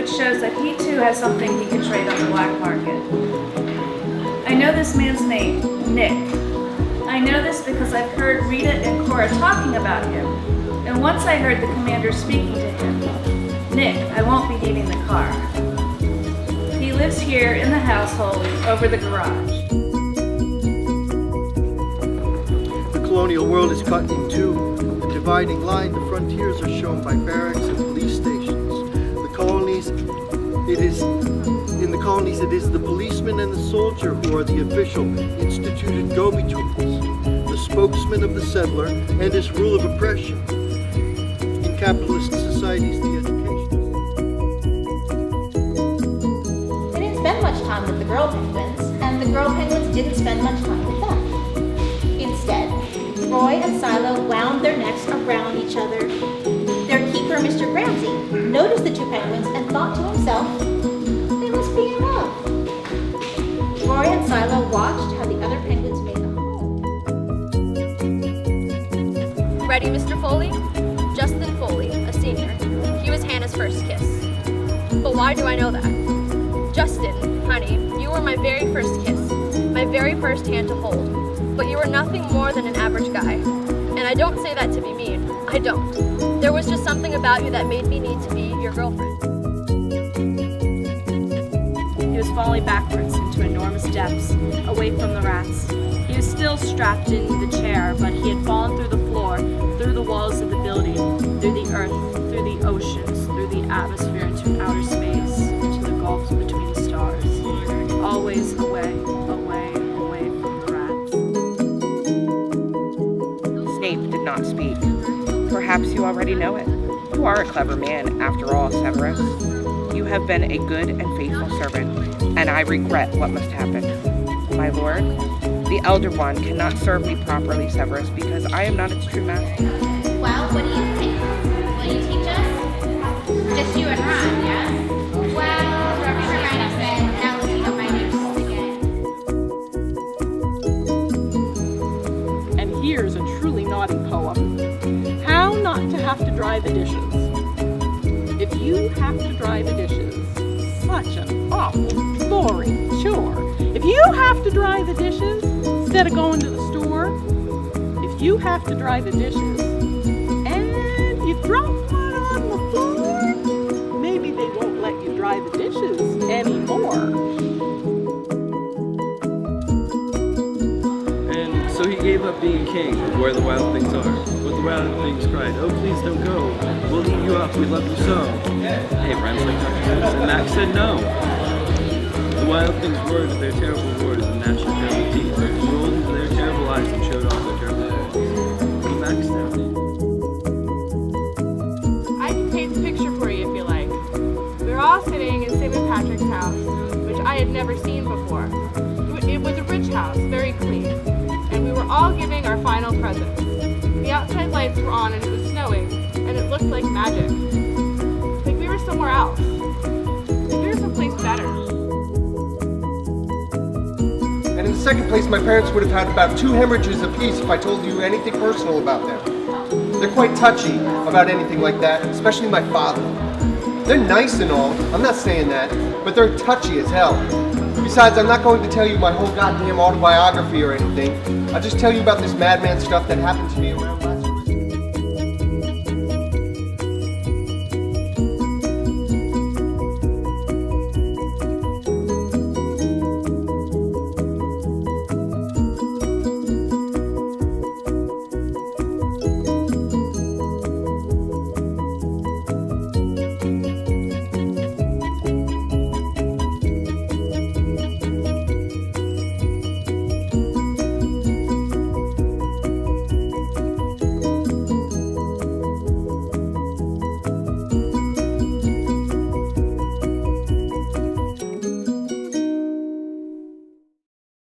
which shows that he too has something he can trade on the black market. I know this man's name, Nick. I know this because I've heard Rita and Cora talking about him, and once I heard the commander speaking to him. Nick, I won't be needing the car. He lives here in the household over the garage. The colonial world is cut in two. A dividing line, the frontiers are shown by barracks and police stations. In the colonies, it is the policeman and the soldier who are the official, instituted go-betweens, the spokesman of the settler and his rule of oppression. In capitalist societies, the education. They didn't spend much time with the girl penguins, and the girl penguins didn't spend much time with them. Instead, Roy and Silo wound their necks around each other. Their keeper, Mr. Gramsci, noticed the two penguins and thought to himself, they must be in love. Roy and Silo watched how the other penguins made them home. Ready, Mr. Foley? Justin Foley, a senior. He was Hannah's first kiss. But why do I know that? Justin, honey, you were my very first kiss, my very first hand to hold. But you were nothing more than an average guy. And I don't say that to be mean. I don't. There was just something about you that made me need to be your girlfriend. He was falling backwards into enormous depths, away from the rats. He was still strapped in the chair, but he had fallen through the floor, through the walls of the building, through the earth, through the oceans, through the atmosphere, into outer space, into the gulfs between the stars. Always away, away, away from the rats. Snape did not speak. Perhaps you already know it. You are a clever man, after all, Severus. You have been a good and faithful servant, and I regret what must happen. My lord, the Elder One cannot serve me properly, Severus, because I am not its true master. Well, what do you think? Will you teach us? Just you and Ron, yes? Well, Professor Rhino said, now listen to my news again. And here's a truly naughty poem. How not to have to dry the dishes. If you have to dry the dishes, such an awful, boring chore. If you have to dry the dishes, instead of going to the store, if you have to dry the dishes, and you drop one on the floor, maybe they won't let you dry the dishes anymore. And so he gave up being king of where the wild things are. But the wild things cried, oh please don't go, we'll eat you up, we love you so. Hey, rhymes like cartoons, and Max said no. The wild things roared with their terrible roars and gnashed their terrible teeth, rolled into their terrible eyes and showed off their terrible heads. And Max said, I can paint the picture for you if you like. We were all sitting in St. Patrick's house, which I had never seen before. It was a rich house, very clean, and we were all giving our final presents. The outside lights were on and it was snowing, and it looked like magic. Like we were somewhere else. Like we were someplace better. And in the second place, my parents would have had about 2 hemorrhages apiece if I told you anything personal about them. They're quite touchy about anything like that, especially my father. They're nice and all, I'm not saying that, but they're touchy as hell. Besides, I'm not going to tell you my whole goddamn autobiography or anything. I'll just tell you about this madman stuff that happened to me around